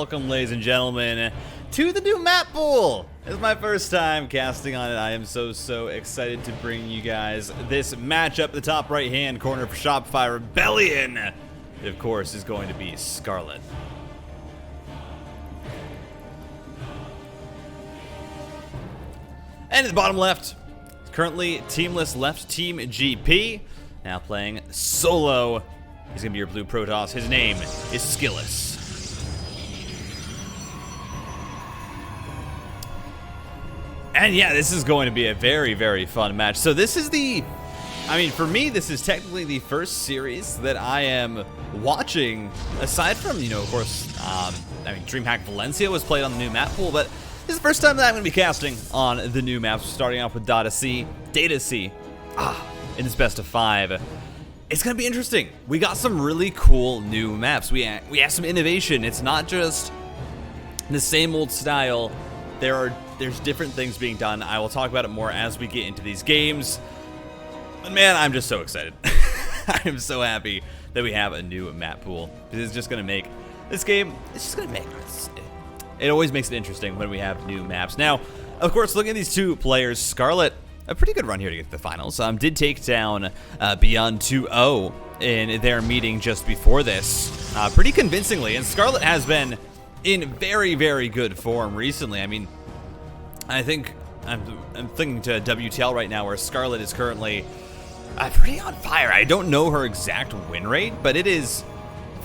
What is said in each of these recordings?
welcome, ladies and gentlemen, to the new map pool. It's my first time casting on it. I am so excited to bring you guys this matchup. The top right-hand corner for Shopify Rebellion, it, of course, is going to be Scarlett. And at the bottom left, currently teamless left team GP, now playing solo. He's going to be your blue Protoss. His name is SKILLOUS. And yeah, this is going to be a very fun match. So this is for me, this is technically the first series that I am watching, aside from, of course, DreamHack Valencia was played on the new map pool, but this is the first time that I'm going to be casting on the new maps, starting off with Data C, in this best of 5. It's going to be interesting. We got some really cool new maps. We have some innovation. It's not just the same old style. There's different things being done. I will talk about it more as we get into these games. But man, I'm just so excited. I am so happy that we have a new map pool. It's just going to make this game, it always makes it interesting when we have new maps. Now, of course, looking at these two players, Scarlett, a pretty good run here to get to the finals. Did take down Beyond 2-0 in their meeting just before this, pretty convincingly. And Scarlett has been in very good form recently. I mean, I think I'm thinking to WTL right now, where Scarlett is currently pretty on fire. I don't know her exact win rate, but it is,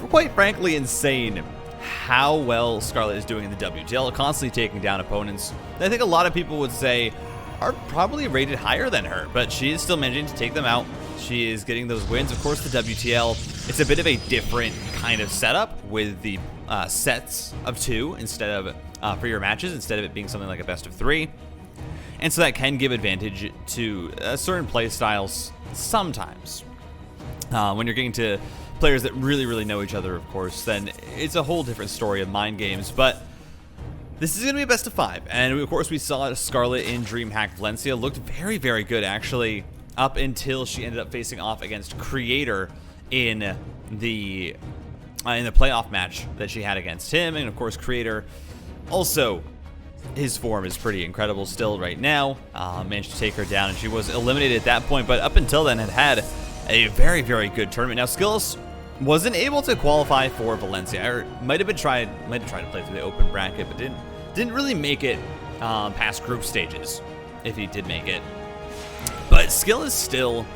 quite frankly, insane how well Scarlett is doing in the WTL, constantly taking down opponents that I think a lot of people would say are probably rated higher than her, but she is still managing to take them out. She is getting those wins. Of course, the WTL, it's a bit of a different kind of setup with the sets of 2 instead of for your matches, instead of it being something like a best of 3. And so that can give advantage to certain play styles sometimes. When you're getting to players that really know each other, of course, then it's a whole different story of mind games. But this is going to be a best of 5. And of course, we saw Scarlett in DreamHack Valencia. Looked very good, actually, up until she ended up facing off against Creator in the playoff match that she had against him. And of course, Creator also, his form is pretty incredible still right now. Managed to take her down, and she was eliminated at that point. But up until then, had a very good tournament. Now, SKILLOUS wasn't able to qualify for Valencia. Or might have tried to play through the open bracket, but didn't really make it past group stages, if he did make it. But SKILLOUS still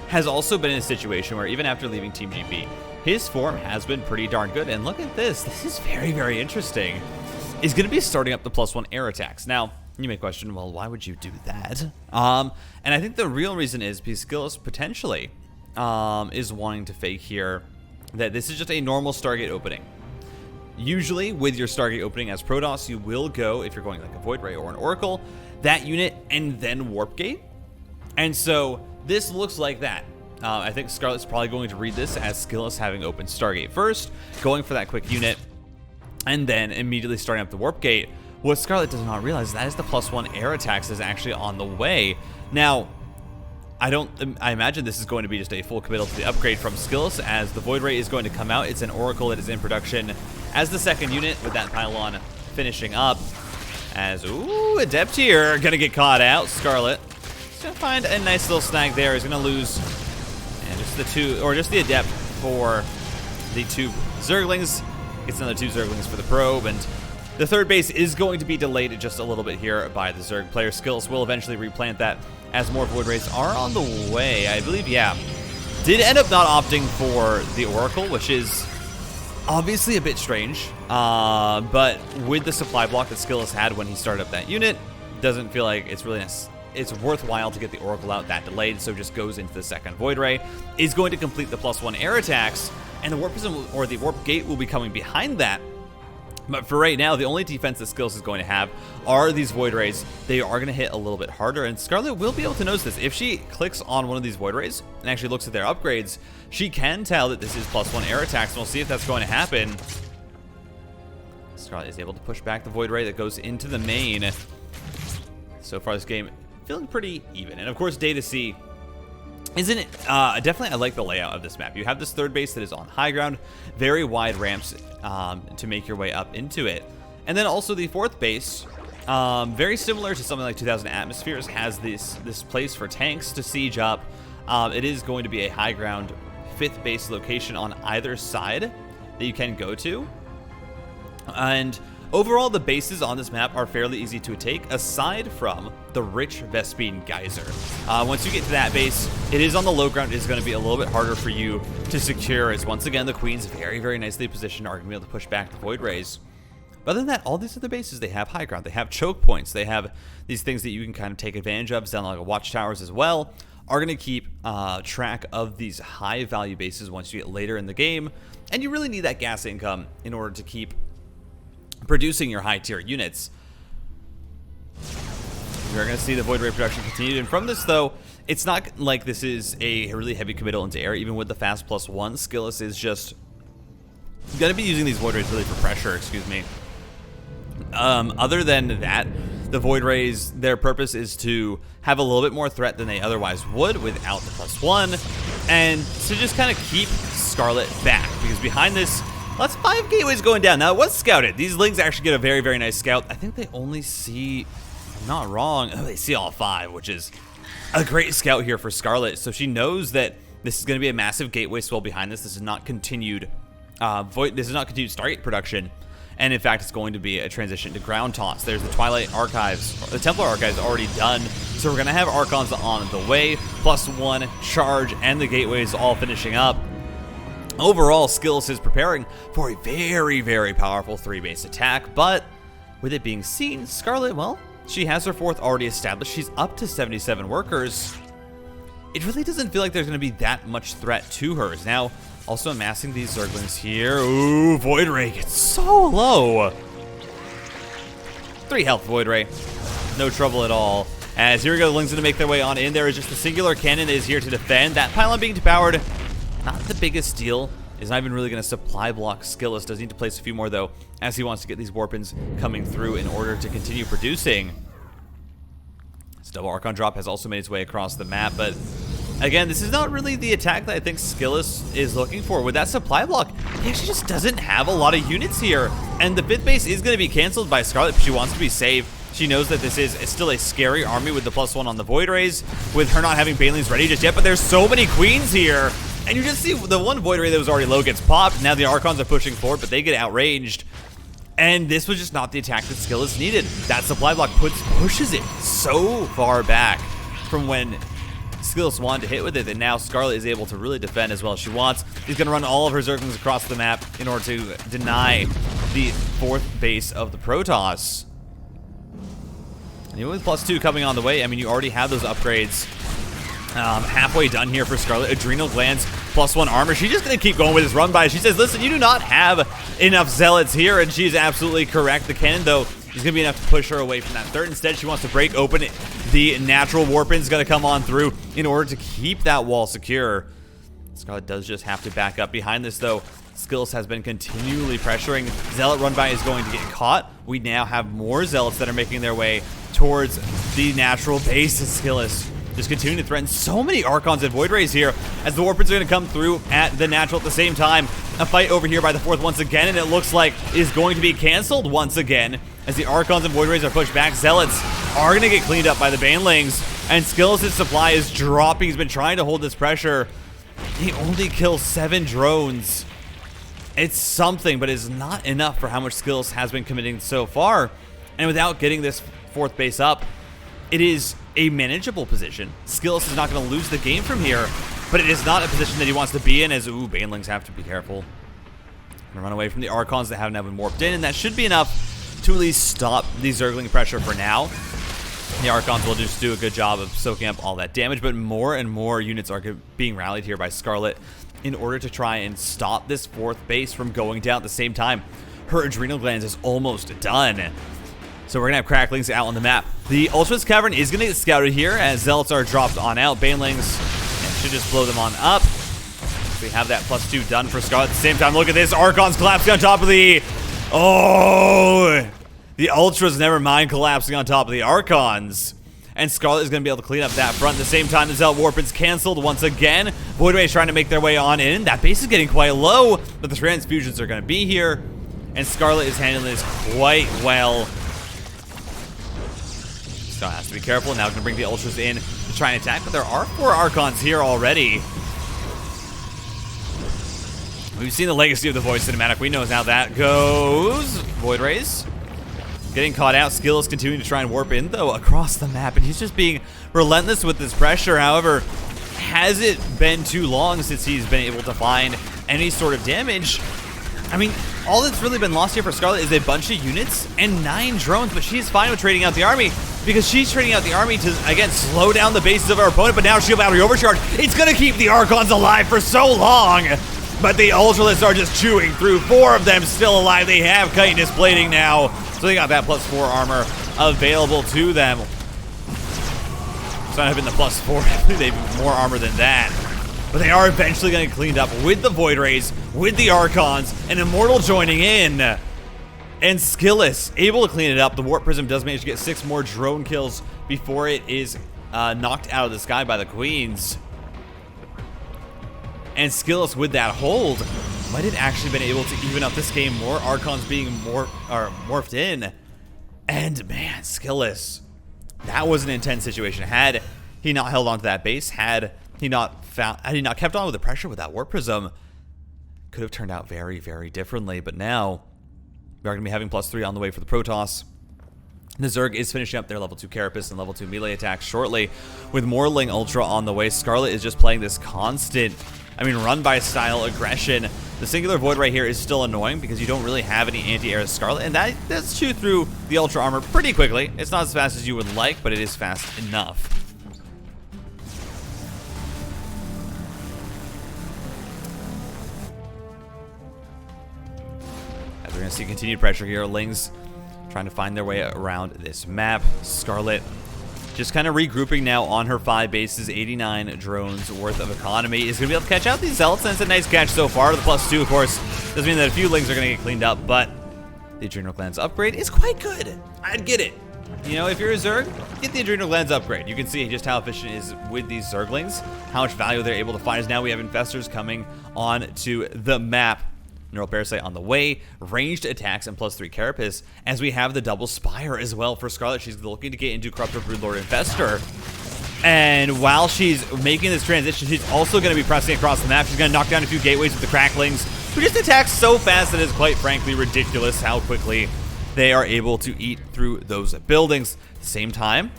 has also been in a situation where, even after leaving Team GP, his form has been pretty darn good. And look at this. This is very interesting. He's going to be starting up the +1 air attacks. Now, you may question, well, why would you do that? And I think the real reason is because SKILLOUS potentially is wanting to fake here that this is just a normal Stargate opening. Usually, with your Stargate opening as Protoss, you will go, if you're going like a Void Ray or an Oracle, that unit and then Warp Gate. And so this looks like that. I think Scarlett's probably going to read this as SKILLOUS having opened Stargate first, going for that quick unit, and then immediately starting up the Warp Gate. What Scarlett does not realize, that is the +1 air attacks is actually on the way. Now, I imagine this is going to be just a full committal to the upgrade from SKILLOUS, as the Void Ray is going to come out. It's an Oracle that is in production as the second unit, with that pylon finishing up. As, Adept here, gonna get caught out. Scarlett is gonna find a nice little snag there. He's gonna lose, and just the Adept for the 2 Zerglings. Gets another 2 Zerglings for the probe, and the third base is going to be delayed just a little bit here by the Zerg player. SKILLOUS will eventually replant that as more Void Rays are on the way. I believe, yeah. Did end up not opting for the Oracle, which is obviously a bit strange. But with the supply block that SKILLOUS had when he started up that unit, doesn't feel like it's really it's worthwhile to get the Oracle out that delayed, so just goes into the second Void Ray. Is going to complete the +1 air attacks, and the Warp Prism or the Warp Gate will be coming behind that. But for right now, the only defense that SKILLOUS is going to have are these Void Rays. They are going to hit a little bit harder, and Scarlett will be able to notice this. If she clicks on one of these Void Rays and actually looks at their upgrades, she can tell that this is +1 air attacks, and we'll see if that's going to happen. Scarlett is able to push back the Void Ray that goes into the main. So far this game, feeling pretty even. And of course, Data C isn't it? Definitely, I like the layout of this map. You have this third base that is on high ground, very wide ramps to make your way up into it. And then also the fourth base, very similar to something like 2000 Atmospheres, has this place for tanks to siege up. It is going to be a high ground fifth base location on either side that you can go to. And overall, the bases on this map are fairly easy to take, aside from the rich Vespine Geyser. Once you get to that base, it is on the low ground. It is going to be a little bit harder for you to secure, as once again, the Queens, very, very nicely positioned, are going to be able to push back the Void Rays. But other than that, all these other bases, they have high ground. They have choke points. They have these things that you can kind of take advantage of, down like watchtowers as well, are going to keep track of these high value bases once you get later in the game. And you really need that gas income in order to keep producing your high tier units. We're going to see the Void Ray production continued. And from this, though, it's not like this is a really heavy committal into air. Even with the fast +1, SKILLOUS is just going to be using these Void Rays really for pressure, excuse me. Other than that, the Void Rays, their purpose is to have a little bit more threat than they otherwise would without the +1, and to just kind of keep Scarlett back, because behind this, that's 5 gateways going down. Now, it was scouted. These Lings actually get a very, very nice scout. I think they only see, if I'm not wrong, they see all 5, which is a great scout here for Scarlett. So she knows that this is going to be a massive gateway swell behind this. This is not continued Stargate production. And in fact, it's going to be a transition to ground toss. There's the Twilight Archives, the Templar Archives already done. So we're going to have Archons on the way, +1, charge, and the gateways all finishing up. Overall, SKILLOUS is preparing for a very, very powerful 3-base attack, but with it being seen, Scarlett, well, she has her 4th already established. She's up to 77 workers. It really doesn't feel like there's going to be that much threat to hers. Now, also amassing these Zerglings here. Ooh, Void Ray gets so low. 3 health Void Ray. No trouble at all. As here we go, the Lings going to make their way on in. There is just a singular cannon that is here to defend. That pylon being depowered, not the biggest deal. Is not even really going to supply block SKILLOUS. Does need to place a few more, though, as he wants to get these Warpins coming through in order to continue producing. This double Archon drop has also made its way across the map, but again, this is not really the attack that I think SKILLOUS is looking for. With that supply block, he actually just doesn't have a lot of units here. And the 5th base is going to be canceled by Scarlett, but she wants to be safe. She knows that this is still a scary army with the +1 on the Void Rays, with her not having Banelings ready just yet, but there's so many Queens here. And you just see the one Void Ray that was already low gets popped. Now the Archons are pushing forward, but they get outranged. And this was just not the attack that SKILLOUS needed. That supply block pushes it so far back from when SKILLOUS wanted to hit with it, and now Scarlett is able to really defend as well as she wants. He's going to run all of her Zerglings across the map in order to deny the 4th base of the Protoss. And even with +2 coming on the way, I mean, you already have those upgrades. Halfway done here for Scarlett. Adrenal Glands, +1 armor. She's just going to keep going with this run by. She says, listen, you do not have enough Zealots here, and she's absolutely correct. The cannon, though, is going to be enough to push her away from that 3rd. Instead, she wants to break open it. The natural Warpin is going to come on through in order to keep that wall secure. Scarlett does just have to back up. Behind this, though, SKILLOUS has been continually pressuring. Zealot run by is going to get caught. We now have more Zealots that are making their way towards the natural base of SKILLOUS. Just continuing to threaten so many Archons and Void Rays here, as the Warpins are going to come through at the natural at the same time. A fight over here by the 4th once again, and it looks like is going to be canceled once again, as the Archons and Void Rays are pushed back. Zealots are going to get cleaned up by the Banelings, and SKILLOUS' supply is dropping. He's been trying to hold this pressure. He only kills 7 drones. It's something, but it's not enough for how much SKILLOUS has been committing so far. And without getting this 4th base up, it is a manageable position. SKILLOUS is not going to lose the game from here, but it is not a position that he wants to be in, as, ooh, Banelings have to be careful. Gonna run away from the Archons that have now been warped in, and that should be enough to at least stop the Zergling pressure for now. The Archons will just do a good job of soaking up all that damage, but more and more units are being rallied here by Scarlett in order to try and stop this 4th base from going down at the same time. Her Adrenal Glands is almost done. So we're going to have Cracklings out on the map. The Ultra's Cavern is going to get scouted here as Zealots are dropped on out. Banelings should just blow them on up. We have that +2 done for Scarlett. At the same time, look at this. Archons collapsing on top of the... Oh! The Ultras, never mind, collapsing on top of the Archons. and Scarlett is going to be able to clean up that front. At the same time, the Zealot Warp is canceled once again. Void Ray is trying to make their way on in. That base is getting quite low, but the transfusions are going to be here, and Scarlett is handling this quite well. So has to be careful. Now going to bring the Ultras in to try and attack, but there are 4 Archons here already. We've seen the legacy of the Void cinematic. We know how that goes. Void Rays getting caught out. SKILLOUS continuing to try and warp in, though, across the map, and he's just being relentless with this pressure. However, has it been too long since he's been able to find any sort of damage? I mean, all that's really been lost here for Scarlett is a bunch of units and 9 drones, but she's fine with trading out the army because she's trading out the army to, again, slow down the bases of her opponent, but now Shield Battery Overcharge. It's going to keep the Archons alive for so long, but the Ultralists are just chewing through. 4 of them still alive. They have chitinous plating now, so they got that +4 armor available to them. It's not even the +4. They have more armor than that. But they are eventually going to get cleaned up with the Void Rays, with the Archons, and Immortal joining in. And SKILLOUS able to clean it up. The Warp Prism does manage to get 6 more drone kills before it is knocked out of the sky by the Queens. And SKILLOUS with that hold might have actually been able to even up this game. More Archons being morphed in. And man, SKILLOUS, that was an intense situation. Had he not held on to that base, had he not kept on with the pressure with that Warp Prism, could have turned out very, very differently. But now we are going to be having +3 on the way for the Protoss. The Zerg is finishing up their level 2 Carapace and level 2 melee attacks shortly, with more Ling Ultra on the way. Scarlett is just playing this constant, run-by-style aggression. The singular Void right here is still annoying because you don't really have any anti-air Scarlett, and that's chew through the Ultra armor pretty quickly. It's not as fast as you would like, but it is fast enough. As we're going to see continued pressure here, Lings trying to find their way around this map. Scarlett just kind of regrouping now on her 5 bases. 89 drones worth of economy. Is going to be able to catch out these Zealots, and it's a nice catch so far. The +2, of course, does mean that a few Lings are going to get cleaned up, but the Adrenal Glands upgrade is quite good. I'd get it. You know, if you're a Zerg, get the Adrenal Glands upgrade. You can see just how efficient it is with these Zerglings, how much value they're able to find. As now we have Infestors coming on to the map. Neural Parasite on the way, ranged attacks, and +3 Carapace, as we have the double Spire as well for Scarlett. She's looking to get into Corruptor, Broodlord, Infestor. And while she's making this transition, she's also going to be pressing across the map. She's going to knock down a few gateways with the Cracklings, who just attack so fast that it's quite frankly ridiculous how quickly they are able to eat through those buildings. At the same time,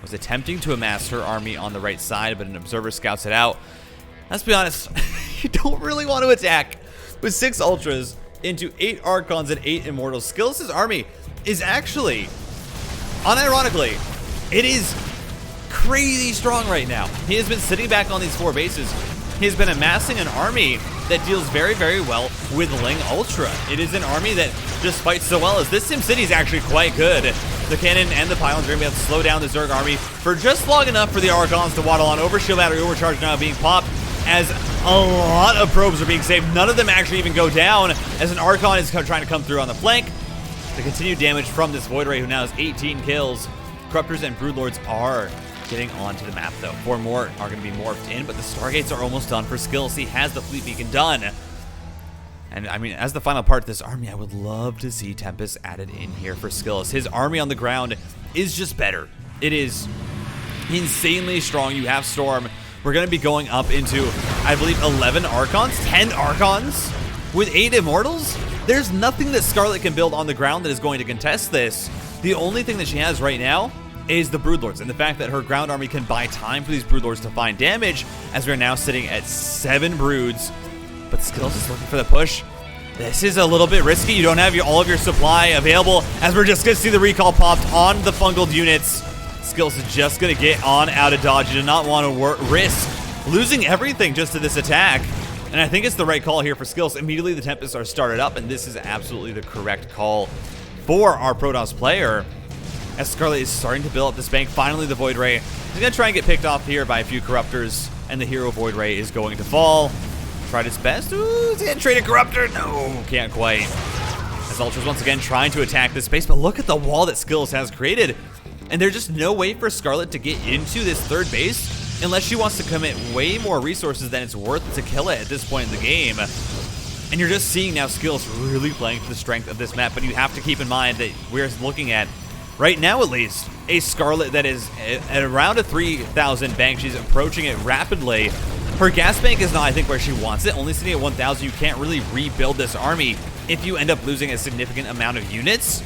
was attempting to amass her army on the right side, but an Observer scouts it out. Let's be honest, you don't really want to attack with 6 Ultras into 8 Archons and 8 Immortals. SKILLOUS' army is actually, unironically, it is crazy strong right now. He has been sitting back on these 4 bases. He has been amassing an army that deals very, very well with Ling Ultra. It is an army that just fights so well, as this SimCity is actually quite good. The cannon and the pylons are going to be able to slow down the Zerg army for just long enough for the Archons to waddle on over. Shield Battery Overcharge now being popped, as a lot of probes are being saved. None of them actually even go down, as an Archon is trying to come through on the flank. The continued damage from this Void Ray, who now has 18 kills. Corruptors and Broodlords are getting onto the map, though. 4 more are going to be morphed in, but the Stargates are almost done for SKILLOUS. He has the Fleet Beacon done. And, as the final part of this army, I would love to see Tempest added in here for SKILLOUS. His army on the ground is just better. It is insanely strong. You have Storm. We're going to be going up into, I believe, 11 Archons, 10 Archons with 8 Immortals. There's nothing that Scarlett can build on the ground that is going to contest this. The only thing that she has right now is the Broodlords, and the fact that her ground army can buy time for these Broodlords to find damage, as we're now sitting at 7 Broods. But SKILLOUS is looking for the push. This is a little bit risky. You don't have all of your supply available, as we're just going to see the recall popped on the fungled units. SKILLOUS is just going to get on out of dodge. You do not want to risk losing everything just to this attack. And I think it's the right call here for SKILLOUS. Immediately the Tempests are started up, and this is absolutely the correct call for our Protoss player, as Scarlett is starting to build up this bank. Finally, the Void Ray is going to try and get picked off here by a few Corruptors, and the hero Void Ray is going to fall. Tried its best. Ooh, he's going to trade a Corruptor. No, can't quite. As Ultras once again trying to attack this space, but look at the wall that SKILLOUS has created. And there's just no way for Scarlett to get into this third base unless she wants to commit way more resources than it's worth to kill it at this point in the game. And you're just seeing now SKILLOUS really playing to the strength of this map, but you have to keep in mind that we're looking at, right now at least, a Scarlett that is at around a 3,000 bank. She's approaching it rapidly. Her gas bank is not, I think, where she wants it. Only sitting at 1,000, you can't really rebuild this army if you end up losing a significant amount of units.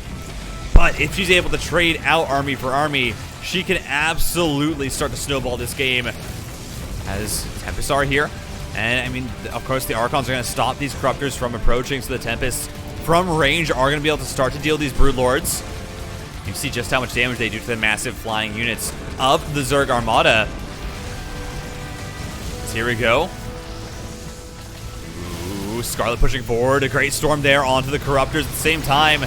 But if she's able to trade out army for army, she can absolutely start to snowball this game. As Tempests are here. And, I mean, of course, the Archons are going to stop these Corruptors from approaching, so the Tempests from range are going to be able to start to deal these Broodlords. You see just how much damage they do to the massive flying units of the Zerg Armada. So here we go. Ooh, Scarlett pushing forward. A great storm there onto the Corruptors at the same time.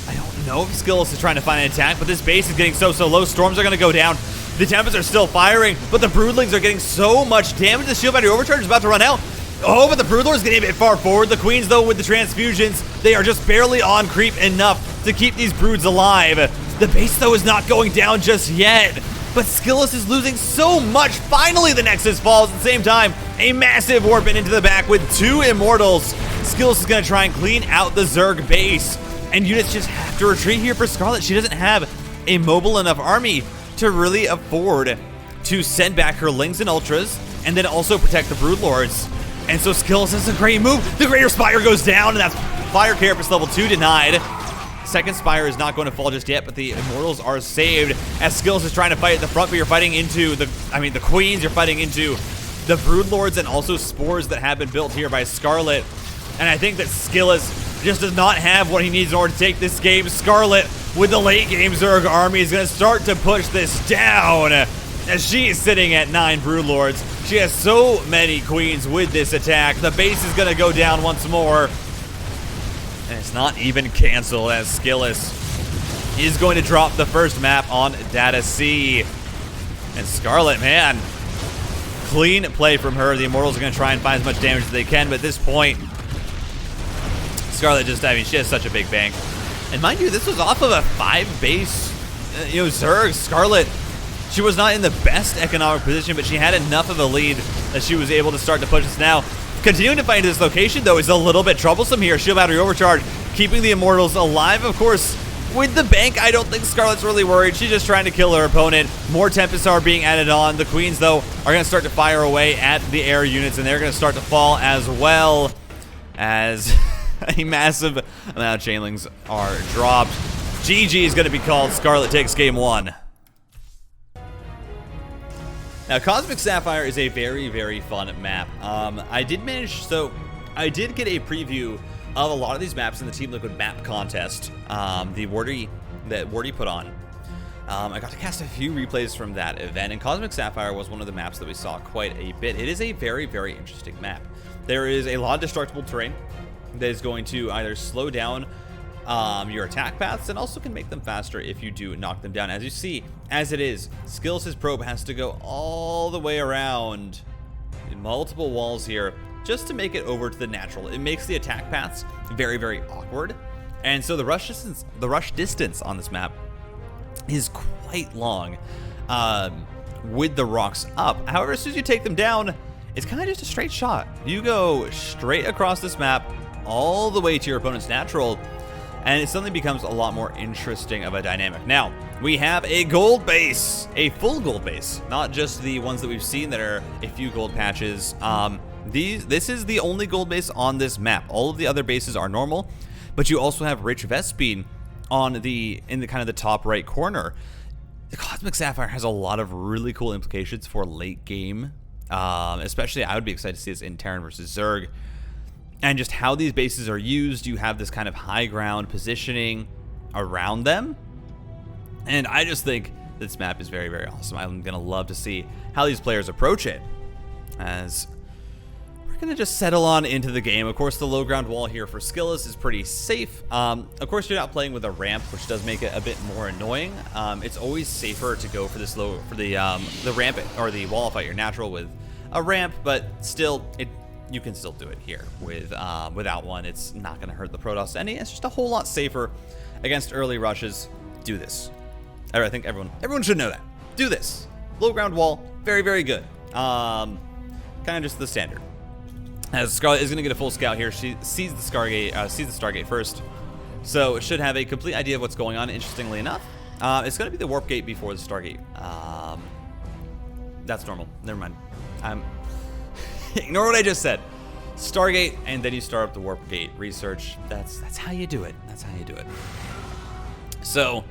I don't know if SKILLOUS is trying to find an attack, but this base is getting so low. Storms are going to go down. The Tempests are still firing, but the Broodlings are getting so much damage. The shield battery overcharge is about to run out. Oh, but the Broodlord's getting a bit far forward. The Queens, though, with the transfusions, they are just barely on creep enough to keep these Broods alive. The base, though, is not going down just yet. But SKILLOUS is losing so much. Finally, the Nexus falls at the same time. A massive warp into the back with 2 Immortals. SKILLOUS is going to try and clean out the Zerg base. And units just have to retreat here for Scarlett. She doesn't have a mobile enough army to really afford to send back her Lings and Ultras and then also protect the Broodlords. And so SKILLOUS has a great move. The Greater Spire goes down, and that's Fire Carapace level 2 denied. Second Spire is not going to fall just yet, but the Immortals are saved as SKILLOUS is trying to fight at the front, but you're fighting into the Queens, you're fighting into the Broodlords and also Spores that have been built here by Scarlett. And I think that SKILLOUS just does not have what he needs in order to take this game. Scarlett, with the late game Zerg army, is going to start to push this down as she is sitting at 9 Broodlords. She has so many Queens with this attack. The base is going to go down once more. And it's not even canceled as SKILLOUS is going to drop the first map on Data C. And Scarlett, man, clean play from her. The Immortals are going to try and find as much damage as they can, but at this point, Scarlett just, I mean, she has such a big bank. And mind you, this was off of a 5-base, Zerg. Scarlett, she was not in the best economic position, but she had enough of a lead that she was able to start to push us now. Continuing to fight into this location, though, is a little bit troublesome here. Shield battery overcharge, keeping the Immortals alive, of course. With the bank, I don't think Scarlett's really worried. She's just trying to kill her opponent. More Tempests are being added on. The Queens, though, are going to start to fire away at the air units, and they're going to start to fall as well as a massive amount of chainlings are dropped. GG is going to be called. Scarlett takes game 1. Now, Cosmic Sapphire is a very, very fun map. I did get a preview of a lot of these maps in the Team Liquid map contest, that Wardy put on. I got to cast a few replays from that event, and Cosmic Sapphire was one of the maps that we saw quite a bit. It is a very, very interesting map. There is a lot of destructible terrain that is going to either slow down your attack paths and also can make them faster if you do knock them down. As you see, as it is, SKILLOUS' probe has to go all the way around in multiple walls here just to make it over to the natural. It makes the attack paths very, very awkward. And so the rush distance on this map is quite long with the rocks up. However, as soon as you take them down, it's kind of just a straight shot. You go straight across this map all the way to your opponent's natural, and it suddenly becomes a lot more interesting of a dynamic. Now, we have a gold base, a full gold base, not just the ones that we've seen that are a few gold patches. This is the only gold base on this map. All of the other bases are normal, but you also have rich Vespene in the kind of the top right corner. The Cosmic Sapphire has a lot of really cool implications for late game. Especially, I would be excited to see this in Terran versus Zerg. And just how these bases are used, you have this kind of high ground positioning around them. And I just think this map is very, very awesome. I'm going to love to see how these players approach it. As we're going to just settle on into the game. Of course, the low ground wall here for SKILLOUS is pretty safe. Of course, you're not playing with a ramp, which does make it a bit more annoying. It's always safer to go for this the ramp or the wall fight your natural with a ramp, but still, you can still do it here without one. It's not going to hurt the Protoss any. It's just a whole lot safer against early rushes. Do this. I think everyone should know that. Do this. Low ground wall, very, very good. Kind of just the standard. As Scarlett is going to get a full scout here, she sees the Stargate first, so it should have a complete idea of what's going on. Interestingly enough, it's going to be the warp gate before the Stargate. That's normal. Never mind. Ignore what I just said. Stargate, and then you start up the warp gate research. That's how you do it. That's how you do it. So,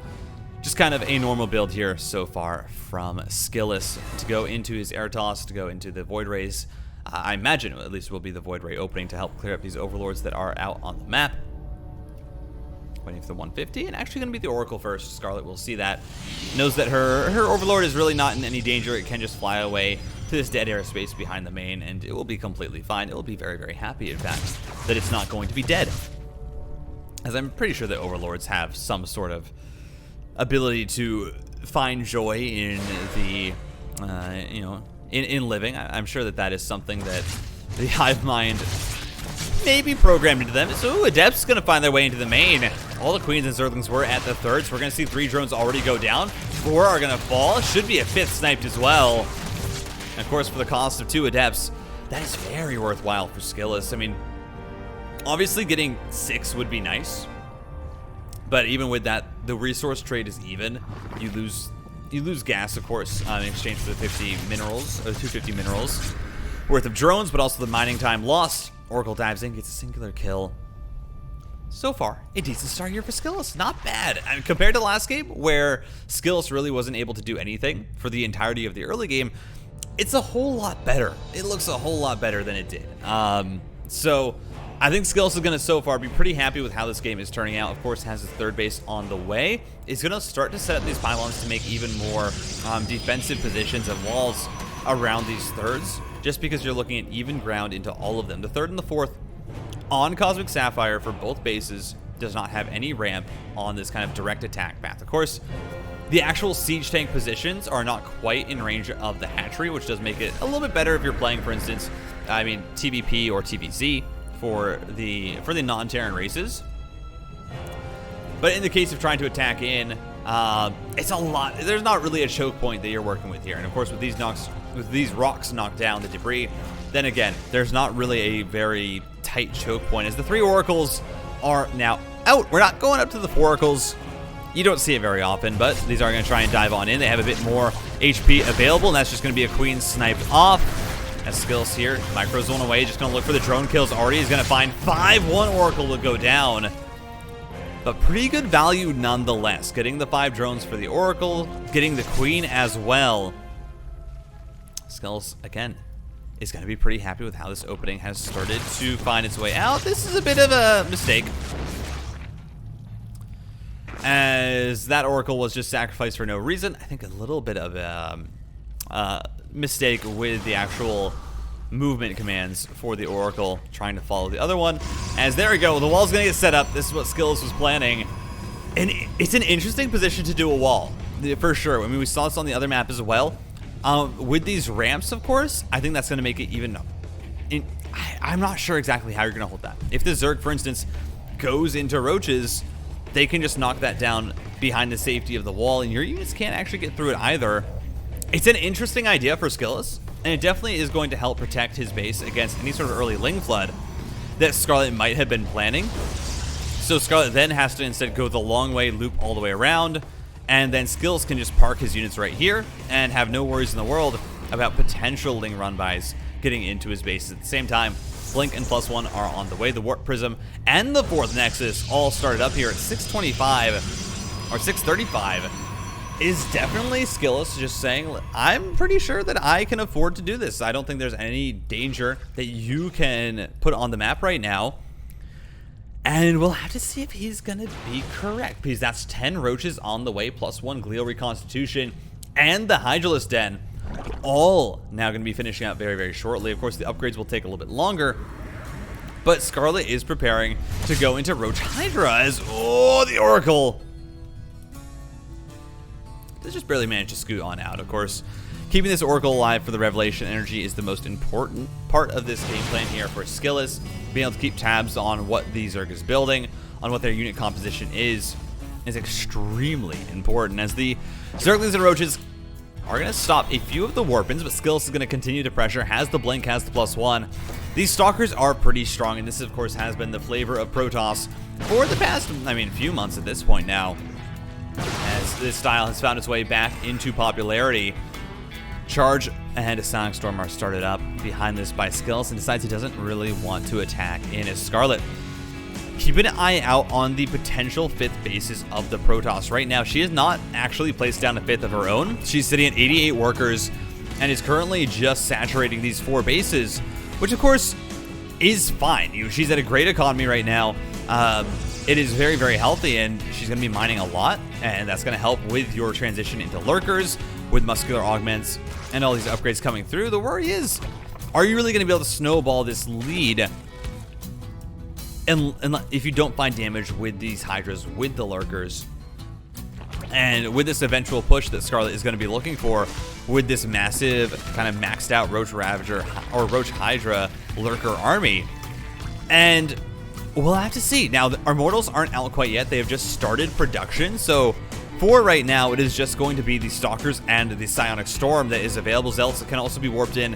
just kind of a normal build here so far from SKILLOUS to go into his air toss, to go into the void rays. I imagine at least will be the void ray opening to help clear up these overlords that are out on the map. Waiting for the 150, and actually going to be the Oracle first. Scarlett will see that. Knows that her overlord is really not in any danger. It can just fly away to this dead airspace behind the main, and it will be completely fine. It will be very, very happy, in fact, that it's not going to be dead. As I'm pretty sure that overlords have some sort of ability to find joy in the, you know, in living. I'm sure that that is something that the hive mind may be programmed into them. So Adept's going to find their way into the main. All the queens and zerglings were at the third, so we're going to see 3 drones already go down. 4 are going to fall. Should be a 5th sniped as well. And of course, for the cost of 2 Adepts, that is very worthwhile for SKILLOUS. I mean, obviously getting 6 would be nice, but even with that, the resource trade is even. You lose gas, of course, in exchange for the 50 minerals, or 250 minerals worth of drones, but also the mining time lost. Oracle dives in, gets a singular kill. So far, a decent start here for SKILLOUS. Not bad. I mean, compared to last game, where SKILLOUS really wasn't able to do anything for the entirety of the early game, it's a whole lot better. It looks a whole lot better than it did. So I think SKILLOUS is going to so far be pretty happy with how this game is turning out. Of course, has his third base on the way. He's going to start to set up these pylons to make even more defensive positions and walls around these thirds, just because you're looking at even ground into all of them. The third and the fourth on Cosmic Sapphire for both bases does not have any ramp on this kind of direct attack path. Of course, the actual siege tank positions are not quite in range of the hatchery, which does make it a little bit better if you're playing, for instance, I mean, TVP or TVZ for the non-Terran races. But in the case of trying to attack in, it's a lot. There's not really a choke point that you're working with here. And of course, with these rocks knocked down, the debris, then again, there's not really a very tight choke point, as the 3 oracles are now out. We're not going up to the 4 oracles. You don't see it very often, but these are going to try and dive on in. They have a bit more HP available, and that's just going to be a queen sniped off. As SKILLOUS here, microzone away, just going to look for the drone kills already. He's going to find 5-1 oracle to go down. But pretty good value nonetheless. Getting the 5 drones for the oracle, getting the queen as well. SKILLOUS, again, is going to be pretty happy with how this opening has started to find its way out. This is a bit of a mistake, as that oracle was just sacrificed for no reason. I think a little bit of a mistake with the actual movement commands for the oracle, trying to follow the other one. As there we go, the wall's going to get set up. This is what SKILLOUS was planning. And it's an interesting position to do a wall, for sure. I mean, we saw this on the other map as well. With these ramps, of course, I think that's going to make it even... I'm not sure exactly how you're going to hold that. If the Zerg, for instance, goes into roaches, they can just knock that down behind the safety of the wall, and your units can't actually get through it either. It's an interesting idea for SKILLOUS, and it definitely is going to help protect his base against any sort of early Ling Flood that Scarlett might have been planning. So Scarlett then has to instead go the long way, loop all the way around, and then SKILLOUS can just park his units right here and have no worries in the world about potential Ling run-bys getting into his base. At the same time, Blink and +1 are on the way. The Warp Prism and the 4th Nexus all started up here at 625 or 635. Is definitely SKILLOUS just saying, I'm pretty sure that I can afford to do this. I don't think there's any danger that you can put on the map right now. And we'll have to see if he's going to be correct, because that's 10 roaches on the way, +1 Glial Reconstitution, and the Hydralisk Den, all now going to be finishing out very, very shortly. Of course, the upgrades will take a little bit longer, but Scarlett is preparing to go into Roach Hydra as, oh, the Oracle. They just barely managed to scoot on out. Of course, keeping this Oracle alive for the Revelation energy is the most important part of this game plan here for SKILLOUS. Being able to keep tabs on what the Zerg is building, on what their unit composition is. is extremely important, as the Zerglings and Roaches are going to stop a few of the Warpins, but SKILLOUS is going to continue to pressure, has the blink, has the +1. These Stalkers are pretty strong, and this, of course, has been the flavor of Protoss for the past, I mean, few months at this point now, as this style has found its way back into popularity. Charge and a Sonic Storm are started up behind this by SKILLOUS, and decides he doesn't really want to attack in his Scarlett. Keep an eye out on the potential 5th bases of the Protoss. Right now, she has not actually placed down a 5th of her own. She's sitting at 88 workers and is currently just saturating these 4 bases, which of course is fine. She's at a great economy right now. It is very, very healthy, and she's going to be mining a lot, and that's going to help with your transition into lurkers, with muscular augments, and all these upgrades coming through. The worry is, are you really going to be able to snowball this lead? And if you don't find damage with these Hydras, with the lurkers, and with this eventual push that Scarlett is going to be looking for, with this massive kind of maxed out Roach Ravager or Roach Hydra lurker army, and we'll have to see. Now, our mortals aren't out quite yet. They have just started production, so for right now, it is just going to be the Stalkers and the Psionic Storm that is available. Zealots can also be warped in,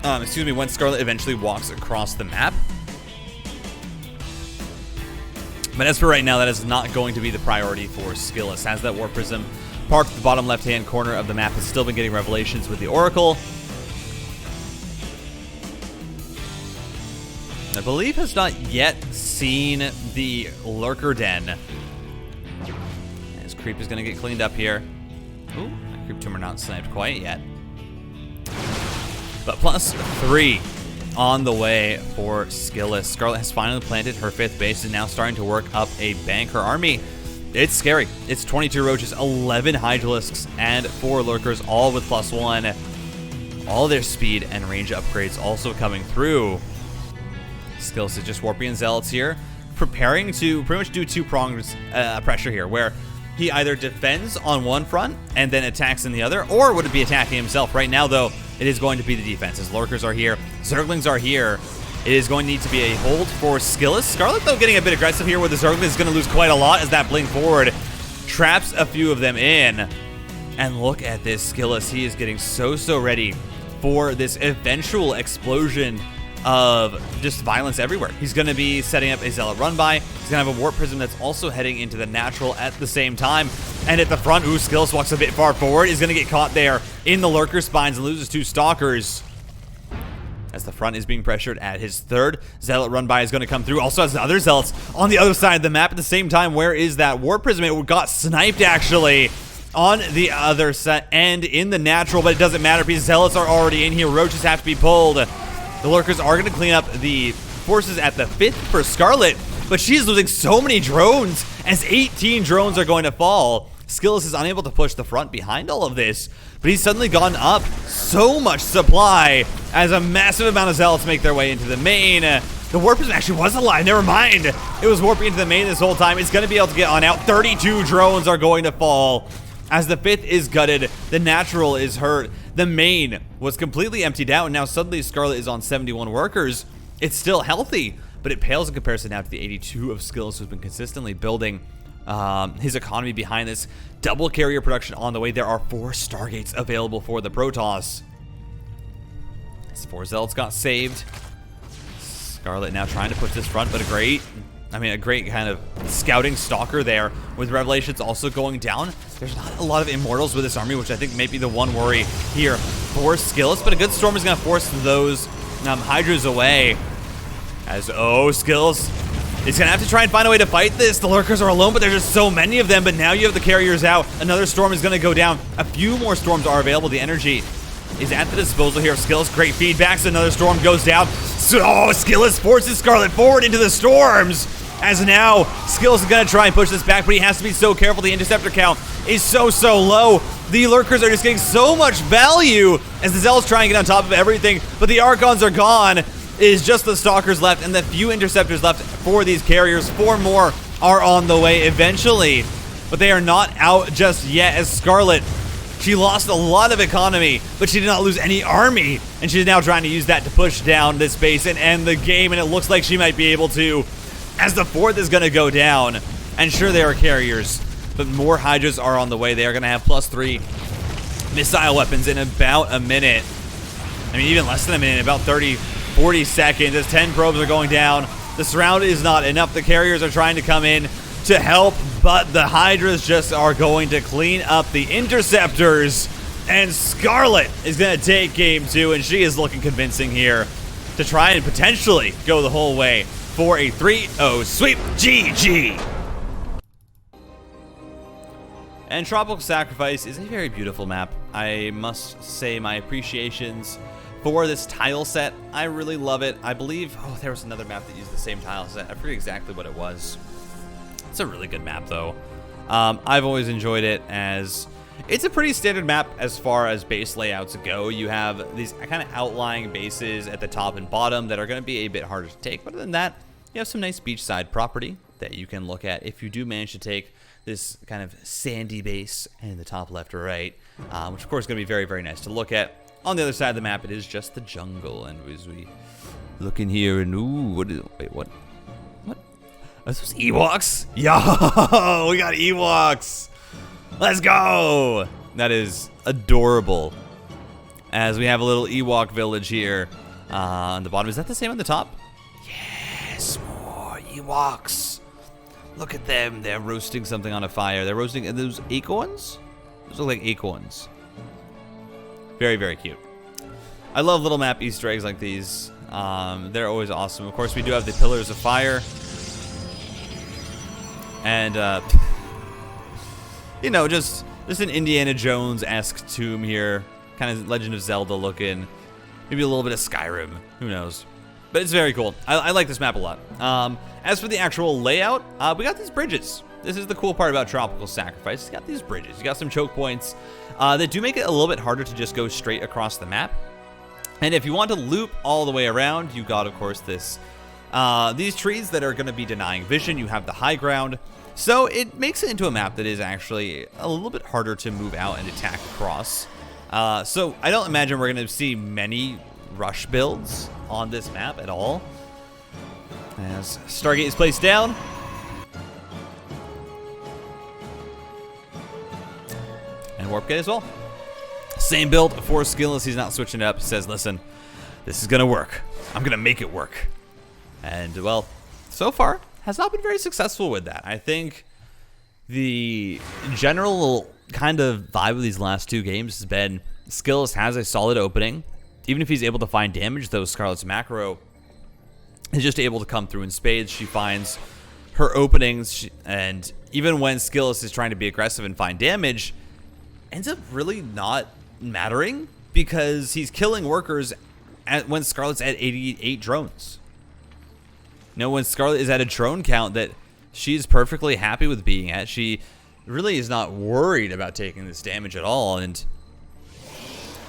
when Scarlett eventually walks across the map. But as for right now, that is not going to be the priority for SKILLOUS. As that Warp Prism parked at the bottom left-hand corner of the map, has still been getting revelations with the Oracle. I believe has not yet seen the Lurker Den. His creep is going to get cleaned up here. Ooh, that creep tumor not sniped quite yet. But +3 on the way for SKILLOUS. Scarlett has finally planted her 5th base and now starting to work up a bank. Her army, it's scary. It's 22 Roaches, 11 Hydralisks, and 4 Lurkers, all with +1. All their speed and range upgrades also coming through. SKILLOUS is just warping in Zealots here, preparing to pretty much do 2-pronged pressure here, where he either defends on one front and then attacks in the other, or would it be attacking himself? Right now, though, it is going to be the defense. His Lurkers are here, Zerglings are here. It is going to need to be a hold for SKILLOUS. Scarlett, though, getting a bit aggressive here, where the Zerglings is going to lose quite a lot as that blink forward traps a few of them in. And look at this SKILLOUS. He is getting so ready for this eventual explosion of just violence everywhere. He's going to be setting up a Zealot run-by. He's going to have a Warp Prism that's also heading into the natural at the same time. And at the front, SKILLOUS walks a bit far forward. He's going to get caught there in the Lurker spines and loses 2 Stalkers. As the front is being pressured at his 3rd. Zealot run-by is going to come through. Also has other Zealots on the other side of the map at the same time. Where is that Warp Prism? It got sniped, actually, on the other set and in the natural, but it doesn't matter because Zealots are already in here. Roaches have to be pulled. The Lurkers are going to clean up the forces at the 5th for Scarlett, but she's losing so many drones as 18 drones are going to fall. SKILLOUS is unable to push the front behind all of this, but he's suddenly gone up so much supply as a massive amount of Zealots make their way into the main. The Warp Prism actually was alive, never mind. It was warping into the main this whole time. It's going to be able to get on out. 32 drones are going to fall as the 5th is gutted. The natural is hurt. The main was completely emptied out, and now suddenly Scarlett is on 71 workers. It's still healthy, but it pales in comparison now to the 82 of SKILLOUS, who's been consistently building his economy behind this. Double carrier production on the way. There are 4 Stargates available for the Protoss. As 4 Zealots got saved. Scarlett now trying to push this front, but a great kind of scouting stalker there, with Revelations also going down. There's not a lot of Immortals with this army, which I think may be the one worry here for SKILLOUS, but a good Storm is going to force those Hydras away. As, SKILLOUS is going to have to try and find a way to fight this. The Lurkers are alone, but there's just so many of them, but now you have the carriers out. Another Storm is going to go down. A few more Storms are available. The energy is at the disposal here of SKILLOUS. Great feedbacks. Another Storm goes down. So, SKILLOUS forces Scarlett forward into the Storms. As now, SKILLOUS is going to try and push this back, but he has to be so careful. The Interceptor count is so low. The Lurkers are just getting so much value as the Zealots try and get on top of everything, but the Archons are gone. It is just the Stalkers left and the few Interceptors left for these carriers. 4 more are on the way eventually, but they are not out just yet, as Scarlett, she lost a lot of economy, but she did not lose any army, and she's now trying to use that to push down this base and end the game, and it looks like she might be able to, as the 4th is going to go down. And sure, they are carriers, but more Hydras are on the way. They are going to have +3 missile weapons in about a minute. I mean, even less than a minute, about 30, 40 seconds as 10 probes are going down. The surround is not enough. The carriers are trying to come in to help, but the Hydras just are going to clean up the interceptors. And Scarlett is going to take game 2, and she is looking convincing here to try and potentially go the whole way for a 3-0 sweep. GG! And Tropical Sacrifice is a very beautiful map. I must say my appreciations for this tile set. I really love it. I believe, oh, there was another map that used the same tile set. I forget exactly what it was. It's a really good map, though. I've always enjoyed it, as it's a pretty standard map as far as base layouts go. You have these kind of outlying bases at the top and bottom that are going to be a bit harder to take. But other than that, you have some nice beachside property that you can look at if you do manage to take this kind of sandy base in the top left or right, which of course is going to be very, very nice to look at. On the other side of the map, it is just the jungle, and as we look in here, and ooh, wait, what? Are those Ewoks? Yo, we got Ewoks! Let's go! That is adorable. As we have a little Ewok village here on the bottom. Is that the same on the top? Yes, more Ewoks. Look at them. They're roasting something on a fire. They're roasting, are those acorns? Those look like acorns. Very, very cute. I love little map Easter eggs like these. They're always awesome. Of course, we do have the Pillars of Fire. And, you know, just an Indiana Jones-esque tomb here. Kind of Legend of Zelda looking. Maybe a little bit of Skyrim. Who knows? But it's very cool. I like this map a lot. As for the actual layout, we got these bridges. This is the cool part about Tropical Sacrifice. You got these bridges. You got some choke points that do make it a little bit harder to just go straight across the map. And if you want to loop all the way around, you got, of course, these trees that are going to be denying vision. You have the high ground. So it makes it into a map that is actually a little bit harder to move out and attack across. So I don't imagine we're going to see many rush builds on this map at all. As Stargate is placed down. And Warp Gate as well. Same build for SKILLOUS. He's not switching it up. He says, listen, this is going to work. I'm going to make it work. And, well, so far, has not been very successful with that. I think the general kind of vibe of these last two games has been SKILLOUS has a solid opening. Even if he's able to find damage, though, Scarlett's macro is just able to come through in spades. She finds her openings, and even when SKILLOUS is trying to be aggressive and find damage, ends up really not mattering because he's killing workers when Scarlett's at 88 drones. You know, when Scarlett is at a drone count that she's perfectly happy with being at, she really is not worried about taking this damage at all, and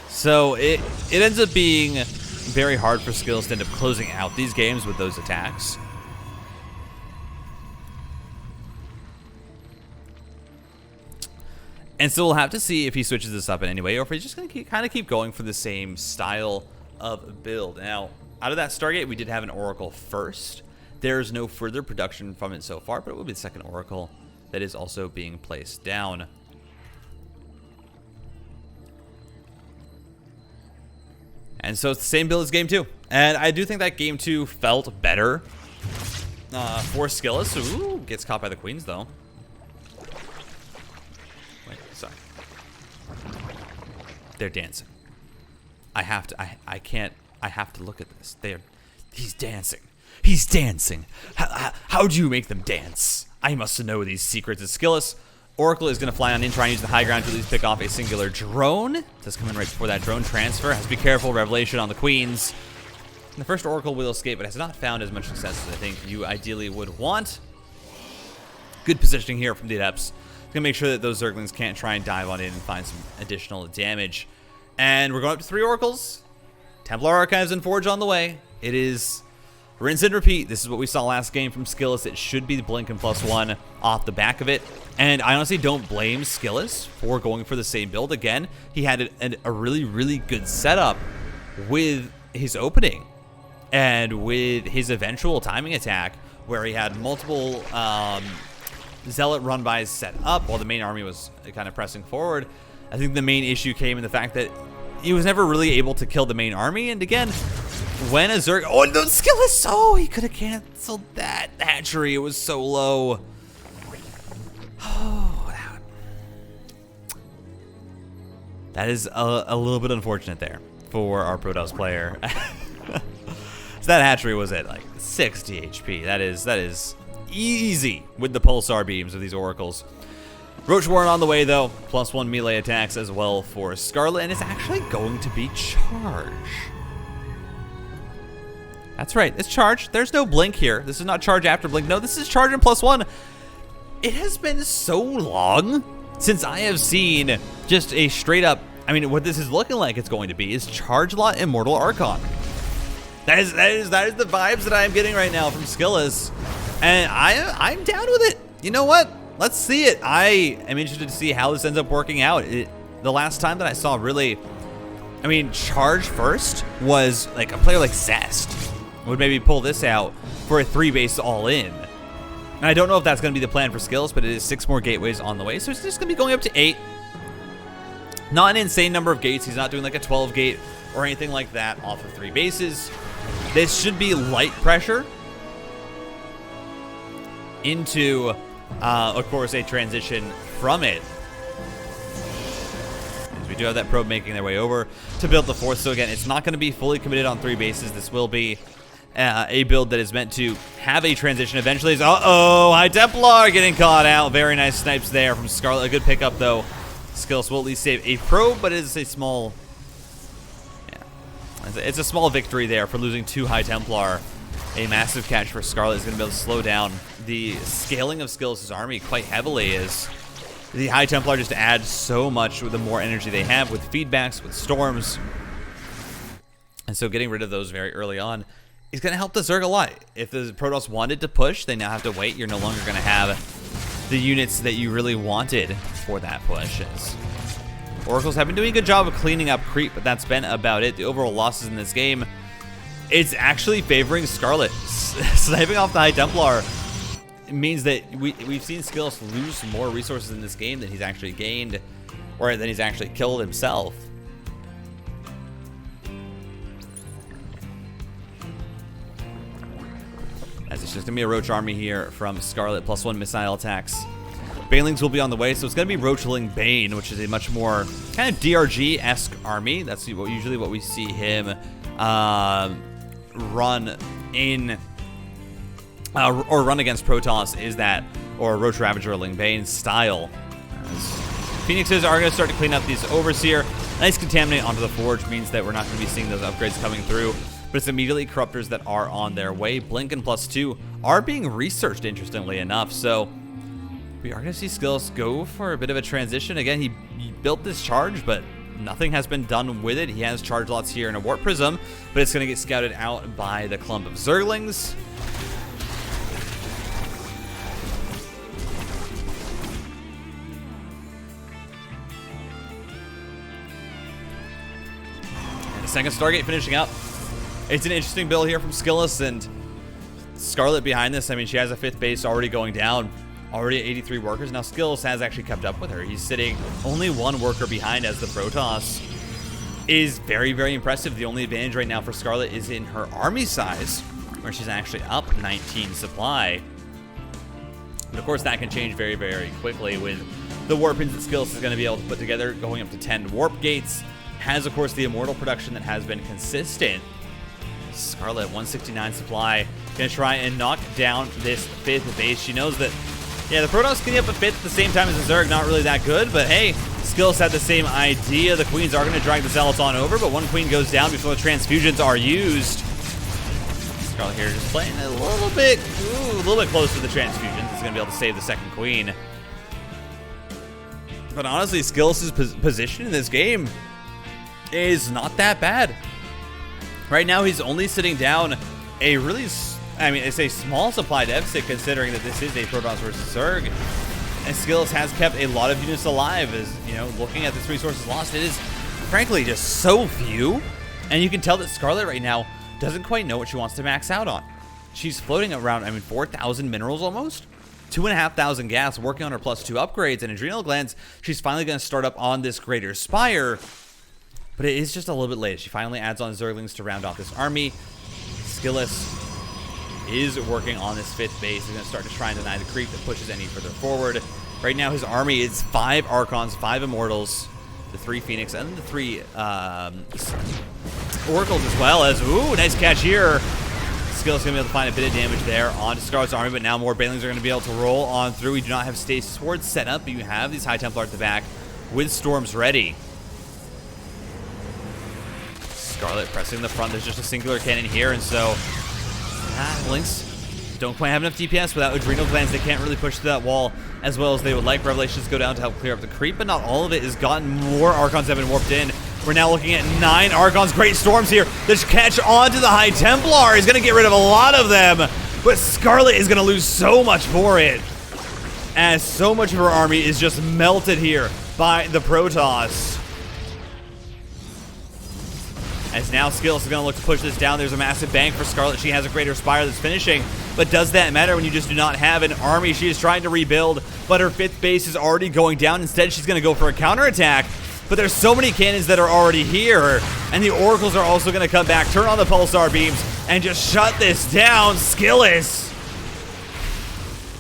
so it ends up being very hard for SKILLOUS to end up closing out these games with those attacks. And so we'll have to see if he switches this up in any way, or if he's just going to kind of keep going for the same style of build. Now, out of that Stargate, we did have an Oracle first. There's no further production from it so far, but it will be the second Oracle that is also being placed down. And so it's the same build as Game 2. And I do think that Game 2 felt better for SKILLOUS. Ooh, gets caught by the Queens, though. Wait, sorry. They're dancing. I have to look at this. He's dancing. He's dancing. How do you make them dance? I must know these secrets of SKILLOUS. Oracle is going to fly on in, try and use the high ground to at least pick off a singular drone. Does come in right before that drone transfer. Has to be careful. Revelation on the Queens. And the first Oracle will escape, but has not found as much success as I think you ideally would want. Good positioning here from the Adepts. Going to make sure that those Zerglings can't try and dive on in and find some additional damage. And we're going up to 3 Oracles. Templar Archives and Forge on the way. It is rinse and repeat. This is what we saw last game from SKILLOUS. It should be the Blinken +1 off the back of it. And I honestly don't blame SKILLOUS for going for the same build again. He had a really, really good setup with his opening and with his eventual timing attack, where he had multiple Zealot run-by is set up while the main army was kind of pressing forward. I think the main issue came in the fact that he was never really able to kill the main army. And again, when a Zerg... Oh, the SKILLOUS! Oh, he could have canceled that hatchery. It was so low. Oh, that is a little bit unfortunate there for our Protoss player. So that hatchery was at like 60 HP. That is easy with the pulsar beams of these oracles. Roach Warren on the way though, +1 melee attacks as well for Scarlett, and it's actually going to be charge. That's right, it's charge. There's no blink here. This is not charge after blink. No, this is charge and +1. It has been so long since I have seen just a straight up, I mean, what this is looking like it's going to be is charge lot Immortal Archon. That is the vibes that I am getting right now from SKILLOUS, and I'm down with it. You know what? Let's see it. I am interested to see how this ends up working out. The last time that I saw really, I mean, charge first was like a player like Zest would maybe pull this out for a 3-base all in. And I don't know if that's going to be the plan for SKILLOUS, but it is 6 more gateways on the way, so it's just going to be going up to 8. Not an insane number of gates. He's not doing like a 12 gate or anything like that off of 3 bases. This should be light pressure into, of course, a transition from it. As we do have that probe making their way over to build the 4th. So again, it's not going to be fully committed on 3 bases. This will be a build that is meant to have a transition eventually. Uh-oh, High Templar getting caught out. Very nice snipes there from Scarlett. A good pickup, though. SKILLOUS will at least save a probe, but it is a small... It's a small victory there for losing 2 High Templar. A massive catch for Scarlett is going to be able to slow down the scaling of SKILLOUS' army quite heavily, as the High Templar just add so much with the more energy they have with feedbacks, with storms. And so getting rid of those very early on is going to help the Zerg a lot. If the Protoss wanted to push, they now have to wait. You're no longer going to have the units that you really wanted for that push. Oracles have been doing a good job of cleaning up creep, but that's been about it. The overall losses in this game, it's actually favoring Scarlett. Sniping off the High Templar means that we've seen SKILLOUS lose more resources in this game than he's actually gained, or than he's actually killed himself. As it's just going to be a Roach army here from Scarlett, +1 missile attacks. Banelings will be on the way, so it's going to be Roachling Bane, which is a much more kind of DRG-esque army. That's usually what we see him run in, or run against Protoss, is that, or Roach Ravager or Ling Bane style. As Phoenixes are going to start to clean up these Overseer. Nice Contaminate onto the Forge means that we're not going to be seeing those upgrades coming through, but it's immediately Corruptors that are on their way. Blink and +2 are being researched, interestingly enough, so we are going to see SKILLOUS go for a bit of a transition. Again, he built this charge, but nothing has been done with it. He has charge lots here in a Warp Prism, but it's going to get scouted out by the clump of Zerglings. And the second Stargate finishing up. It's an interesting build here from SKILLOUS, and Scarlett behind this. I mean, she has a 5th base already going down. Already at 83 workers. Now SKILLOUS has actually kept up with her. He's sitting only 1 worker behind, as the Protoss is very, very impressive. The only advantage right now for Scarlett is in her army size, where she's actually up 19 supply. But of course that can change very, very quickly with the warpins that SKILLOUS is going to be able to put together, going up to 10 warp gates. Has, of course, the Immortal production that has been consistent. Scarlett, 169 supply. Going to try and knock down this 5th base. She knows that, yeah, the Protoss getting up a 5th at the same time as the Zerg, not really that good, but hey, SKILLOUS had the same idea. The Queens are going to drag the Zealots on over, but 1 Queen goes down before the transfusions are used. Scarlett here just playing a little bit close to the transfusions. He's going to be able to save the 2nd Queen. But honestly, SKILLOUS' position in this game is not that bad. Right now, he's only sitting down a really, I mean, it's a small supply deficit considering that this is a Protoss versus Zerg. And SKILLOUS has kept a lot of units alive. As you know, looking at this resources lost, it is frankly just so few. And you can tell that Scarlett right now doesn't quite know what she wants to max out on. She's floating around, I mean, 4,000 minerals almost. 2,500 gas, working on her +2 upgrades, and adrenal glands. She's finally going to start up on this Greater Spire, but it is just a little bit late. She finally adds on Zerglings to round off this army. SKILLOUS is working on this 5th base. He's going to start to try and deny the creep that pushes any further forward. Right now, his army is 5 Archons, 5 Immortals, the 3 Phoenix, and the 3 Oracles as well as, ooh, nice catch here. SKILLOUS going to be able to find a bit of damage there onto Scarlett's army, but now more Banelings are going to be able to roll on through. We do not have Stasis Swords set up, but you have these High Templar at the back with Storms ready. Scarlett pressing the front. There's just a singular cannon here, and so Lynx don't quite have enough DPS without adrenal glands. They can't really push through that wall as well as they would like. Revelations go down to help clear up the creep, but not all of it is gotten. More Archons have been warped in. We're now looking at 9 Archons. Great Storms here. This catch onto the High Templar is going to get rid of a lot of them, but Scarlett is going to lose so much for it, as so much of her army is just melted here by the Protoss. As now SKILLOUS is going to look to push this down. There's a massive bank for Scarlett. She has a Greater Spire that's finishing, but does that matter when you just do not have an army? She is trying to rebuild, but her 5th base is already going down. Instead, she's going to go for a counterattack, but there's so many cannons that are already here, and the Oracles are also going to come back, turn on the Pulsar beams, and just shut this down. SKILLOUS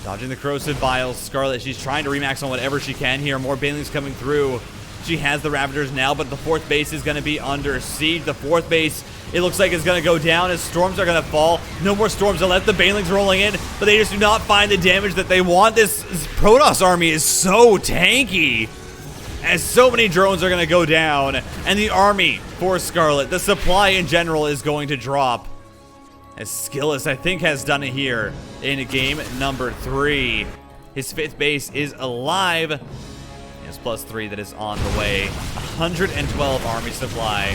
dodging the Corrosive Vials. Scarlett, she's trying to remax on whatever she can here. More Banelings coming through. She has the Ravagers now, but the 4th base is going to be under siege. The 4th base, it looks like, is going to go down as Storms are going to fall. No more Storms to let the Banelings rolling in, but they just do not find the damage that they want. This Protoss army is so tanky, as so many drones are going to go down, and the army for Scarlett, the supply in general, is going to drop. As SKILLOUS, I think, has done it here in game number 3. His 5th base is alive. It's +3 that is on the way. 112 army supply.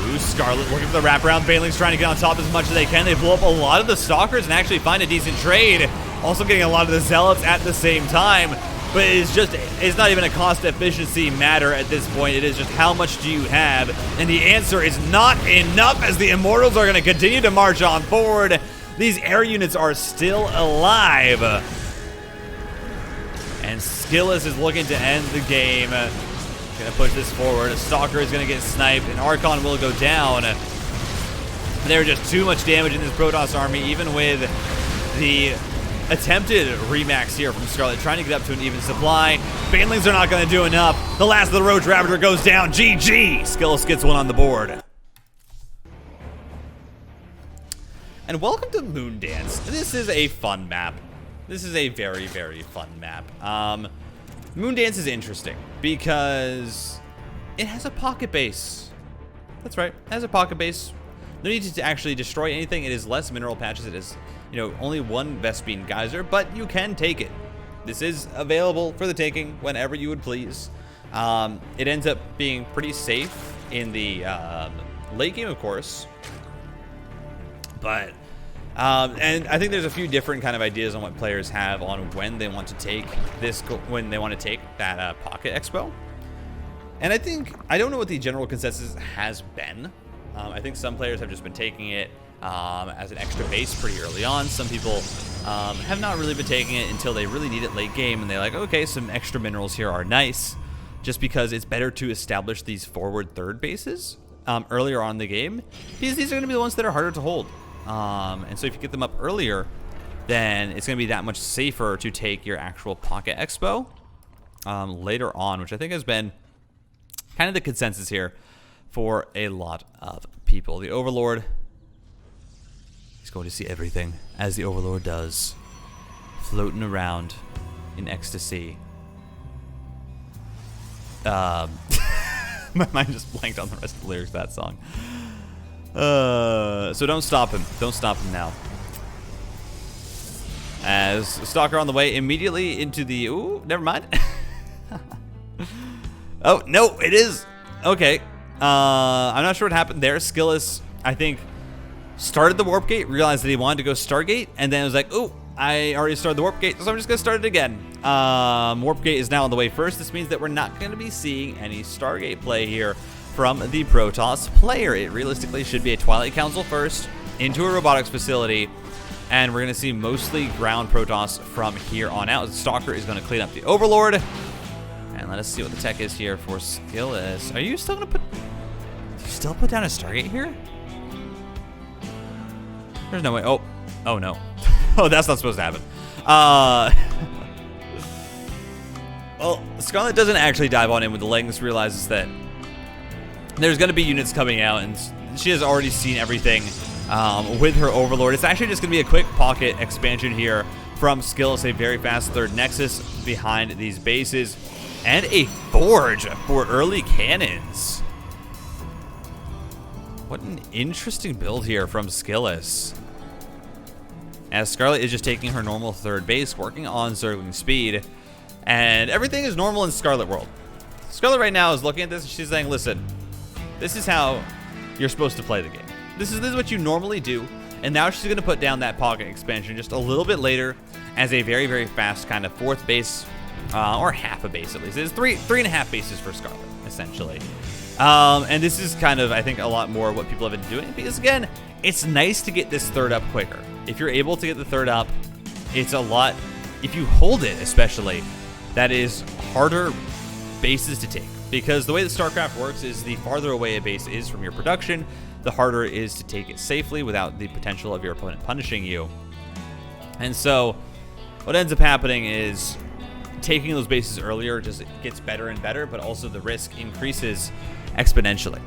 Ooh, Scarlett looking for the wraparound. Banelings trying to get on top as much as they can. They blow up a lot of the Stalkers and actually find a decent trade. Also getting a lot of the Zealots at the same time. But it's not even a cost efficiency matter at this point. It is just how much do you have? And the answer is not enough, as the Immortals are going to continue to march on forward. These air units are still alive. And SKILLOUS is looking to end the game. Going to push this forward. A Stalker is going to get sniped. An Archon will go down. There's just too much damage in this Protoss army, even with the attempted remax here from Scarlett, trying to get up to an even supply. Banelings are not going to do enough. The last of the Roach Ravager goes down. GG! SKILLOUS gets one on the board. And welcome to Moondance. This is a fun map. This is a very, very fun map. Moondance is interesting because it has a pocket base. That's right, it has a pocket base. No need to actually destroy anything. It is less mineral patches. It is, only 1 Vespene Geyser, but you can take it. This is available for the taking whenever you would please. It ends up being pretty safe in the late game, of course. But and I think there's a few different kind of ideas on what players have on when they want to take this, when they want to take that Pocket Expo. And I don't know what the general consensus has been. I think some players have just been taking it as an extra base pretty early on. Some people have not really been taking it until they really need it late game, and they're like, okay, some extra minerals here are nice, just because it's better to establish these forward 3rd bases earlier on in the game, because these are going to be the ones that are harder to hold. And so if you get them up earlier, then it's going to be that much safer to take your actual Pocket Expo later on, which I think has been kind of the consensus here for a lot of people. The Overlord, he's going to see everything, as the Overlord does, floating around in ecstasy. My mind just blanked on the rest of the lyrics of that song. So don't stop him. Don't stop him now. As Stalker on the way immediately into the... Ooh, never mind. Oh, no, it is. Okay. I'm not sure what happened there. SKILLOUS, I think, started the Warp Gate, realized that he wanted to go Stargate, and then was like, oh, I already started the Warp Gate, so I'm just going to start it again. Warp Gate is now on the way first. This means that we're not going to be seeing any Stargate play here from the Protoss player. It realistically should be a Twilight Council first, into a robotics facility, And we're going to see mostly ground Protoss from here on out. Stalker is going to clean up the Overlord. And let us see what the tech is here for SKILLOUS. Are you still going to put... Do you still put down a Stargate here? There's no way. Oh. Oh, no. Oh, that's not supposed to happen. Well, Scarlett doesn't actually dive on in with the legs, realizes that there's going to be units coming out, and she has already seen everything with her Overlord. It's actually just going to be a quick pocket expansion here from SKILLOUS, a very fast third Nexus behind these bases, and a Forge for early cannons. What an interesting build here from SKILLOUS, as Scarlett is just taking her normal third base, working on Zergling speed, and everything is normal in Scarlett world. Scarlett right now is looking at this and she's saying, listen, this is how you're supposed to play the game. This is what you normally do. And now she's going to put down that pocket expansion just a little bit later as a very, very fast kind of fourth base, or half a base at least. It's three and a half bases for Scarlett, essentially. And this is kind of, I think, a lot more what people have been doing, because again, it's nice to get this third up quicker. If you're able to get the third up, it's a lot, if you hold it especially, that is harder bases to take. Because the way that StarCraft works is the farther away a base is from your production, the harder it is to take it safely without the potential of your opponent punishing you. And so what ends up happening is taking those bases earlier just gets better and better, but also the risk increases exponentially.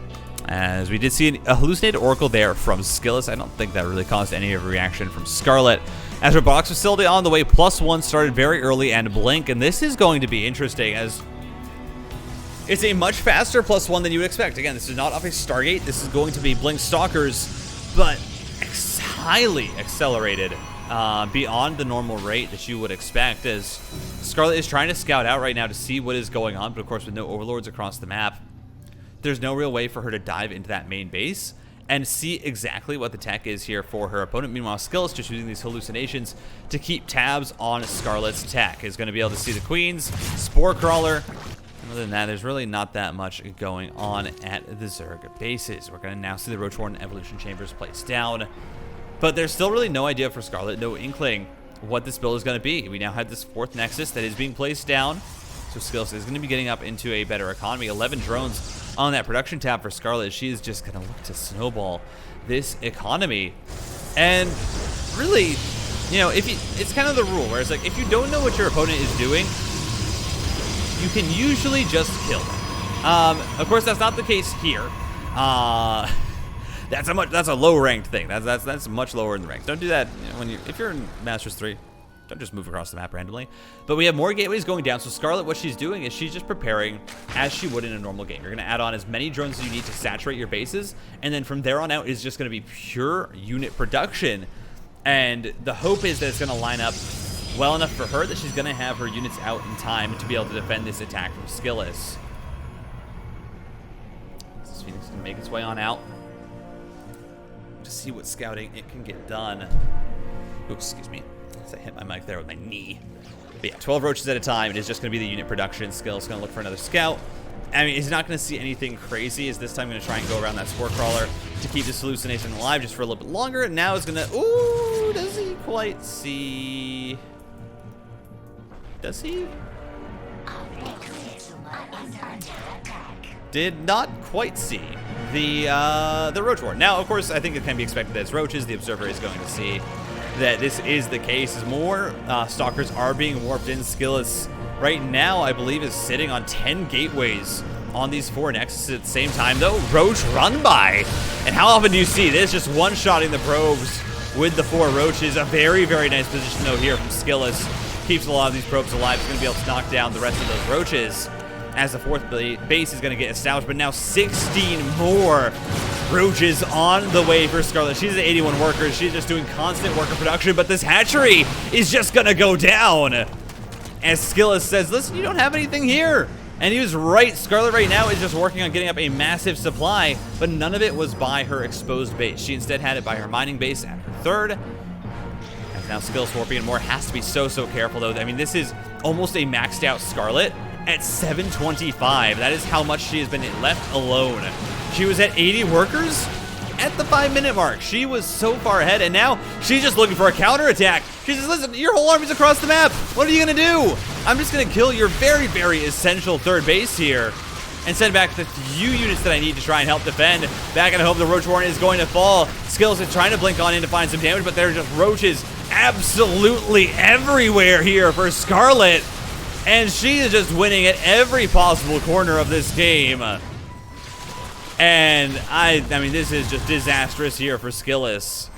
As we did see a hallucinated Oracle there from SKILLOUS. I don't think that really caused any of a reaction from Scarlett. As her box facility on the way, +1 started very early and blink, and this is going to be interesting as it's a much faster +1 than you would expect. Again, this is not off a Stargate. This is going to be blink stalkers, but highly accelerated beyond the normal rate that you would expect, as Scarlett is trying to scout out right now to see what is going on, but of course with no Overlords across the map, there's no real way for her to dive into that main base and see exactly what the tech is here for her opponent. Meanwhile, SKILLOUS just using these hallucinations to keep tabs on Scarlett's tech. Is going to be able to see the Queens, Spore Crawler. Other than that, there's really not that much going on at the Zerg bases. We're going to now see the Roach-Warren Evolution Chambers placed down. But there's still really no idea for Scarlett, no inkling what this build is going to be. We now have this fourth Nexus that is being placed down. So SKILLOUS is going to be getting up into a better economy. 11 drones on that production tab for Scarlett. She is just going to look to snowball this economy. And really, you know, it's kind of the rule where it's like, if you don't know what your opponent is doing, you can usually just kill them. Of course, that's not the case here. That's a low ranked thing. That's much lower in the ranks. Don't do that, you know, if you're in Masters 3. Don't just move across the map randomly. But we have more gateways going down. So Scarlett, what she's doing is she's just preparing as she would in a normal game. You're going to add on as many drones as you need to saturate your bases. And then from there on out is just going to be pure unit production. And the hope is that it's going to line up well enough for her that she's going to have her units out in time to be able to defend this attack from SKILLOUS. This Phoenix is going to make its way on out to see what scouting it can get done. Oops, excuse me. I hit my mic there with my knee. But yeah, 12 roaches at a time. It is just going to be the unit production. SKILLOUS going to look for another scout. I mean, he's not going to see anything crazy. Is this time going to try and go around that Spore Crawler to keep this hallucination alive just for a little bit longer. And now it's going to... Ooh, does he quite see... Does he? Did not quite see the Roach War. Now, of course, I think it can be expected that it's roaches. The observer is going to see that this is the case, as more stalkers are being warped in. SKILLOUS right now, I believe, is sitting on 10 gateways on these 4 nexuses at the same time, though. Roach run by. And how often do you see this? Just one-shotting the probes with the 4 roaches. A very, very nice position, though, here from SKILLOUS. Keeps a lot of these probes alive. He's going to be able to knock down the rest of those roaches as the 4th base is going to get established. But now 16 more roaches on the way for Scarlett. She's at 81 workers. She's just doing constant worker production, but this hatchery is just going to go down. As SKILLOUS says, listen, you don't have anything here. And he was right. Scarlett right now is just working on getting up a massive supply, but none of it was by her exposed base. She instead had it by her mining base at her 3rd. As now SKILLOUS warping in more, has to be so careful, though. I mean, this is almost a maxed out Scarlett at 725. That is how much she has been left alone. She was at 80 workers. at the 5-minute mark. She was so far ahead, and now she's just looking for a counterattack. She says, listen, your whole army's across the map. What are you going to do? I'm just going to kill your very, very essential third base here and send back the few units that I need to try and help defend. Back at home, the Roach Warren is going to fall. Skills is trying to blink on in to find some damage, but there are just roaches absolutely everywhere here for Scarlett. And she is just winning at every possible corner of this game. And I mean, this is just disastrous here for SKILLOUS.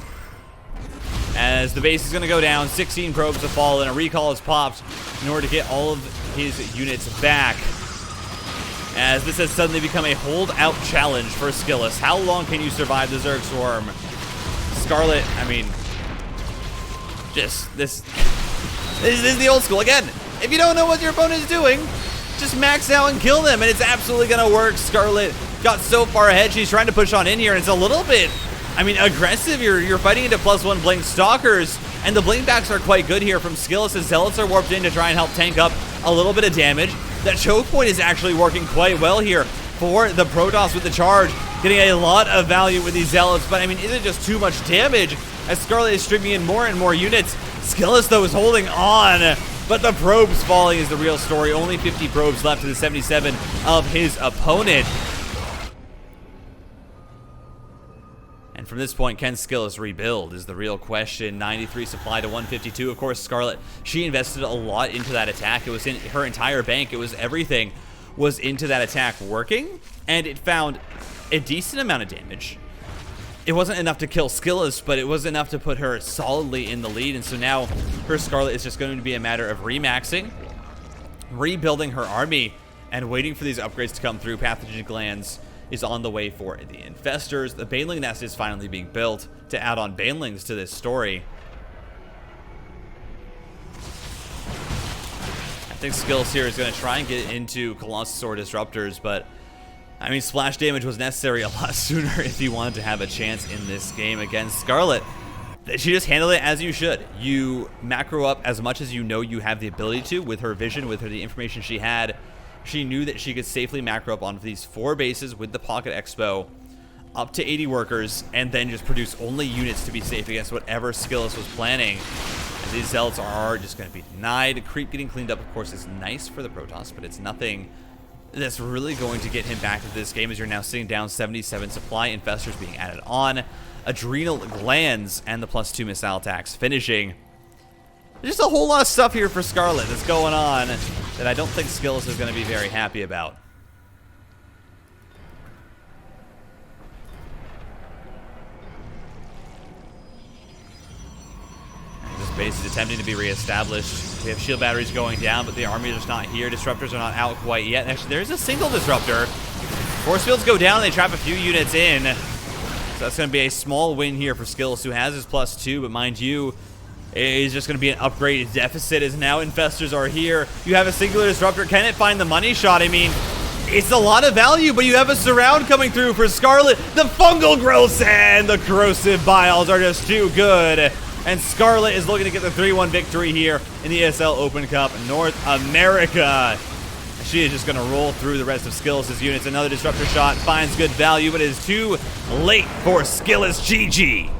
As the base is going to go down, 16 probes to fall, and a recall is popped in order to get all of his units back. As this has suddenly become a holdout challenge for SKILLOUS. How long can you survive the Zerg Swarm? Scarlett, I mean, just this is the old school. Again, if you don't know what your opponent is doing, just max out and kill them, and it's absolutely going to work. Scarlett got so far ahead, she's trying to push on in here, and it's a little bit, I mean, aggressive. You're fighting into +1 Blink Stalkers, and the blink backs are quite good here from SKILLOUS as Zealots are warped in to try and help tank up a little bit of damage. That choke point is actually working quite well here for the Protoss with the charge, getting a lot of value with these Zealots, but I mean, is it just too much damage as Scarlett is streaming in more and more units? SKILLOUS, though, is holding on, but the probes falling is the real story. Only 50 probes left to the 77 of his opponent. And from this point, can SKILLOUS rebuild is the real question. 93 supply to 152. Of course, Scarlett, she invested a lot into that attack. It was in her entire bank. It was everything was into that attack working, and it found a decent amount of damage. It wasn't enough to kill SKILLOUS, but it was enough to put her solidly in the lead, and so now her Scarlett is just going to be a matter of remaxing, rebuilding her army, and waiting for these upgrades to come through. Pathogen Glands is on the way for the Infestors. The Baneling Nest is finally being built to add on Banelings to this story. I think SKILLOUS here is going to try and get into Colossus or Disruptors, but I mean, splash damage was necessary a lot sooner if you wanted to have a chance in this game against Scarlett. She just handled it as you should. You macro up as much as you know you have the ability to with her vision, with her the information she had. She knew that she could safely macro up onto these 4 bases with the Pocket Expo, up to 80 workers, and then just produce only units to be safe against whatever SKILLOUS was planning. And these Zealots are just going to be denied. Creep getting cleaned up, of course, is nice for the Protoss, but it's nothing that's really going to get him back into this game, as you're now sitting down 77 supply. Infestors being added on, Adrenal Glands, and the +2 missile attacks finishing. There's just a whole lot of stuff here for Scarlett that's going on that I don't think SKILLOUS is going to be very happy about. This base is attempting to be reestablished. We have shield batteries going down, but the army is just not here. Disruptors are not out quite yet. Actually, there's a single disruptor. Force fields go down, they trap a few units in. So that's going to be a small win here for SKILLOUS, who has his +2, but mind you, it's just going to be an upgrade deficit as now Infestors are here. You have a singular disruptor. Can it find the money shot? I mean, it's a lot of value, but you have a surround coming through for Scarlett. The fungal growths and the corrosive biles are just too good. And Scarlett is looking to get the 3-1 victory here in the ESL Open Cup North America. She is just going to roll through the rest of SKILLOUS' units. Another disruptor shot finds good value, but it is too late for SKILLOUS. GG.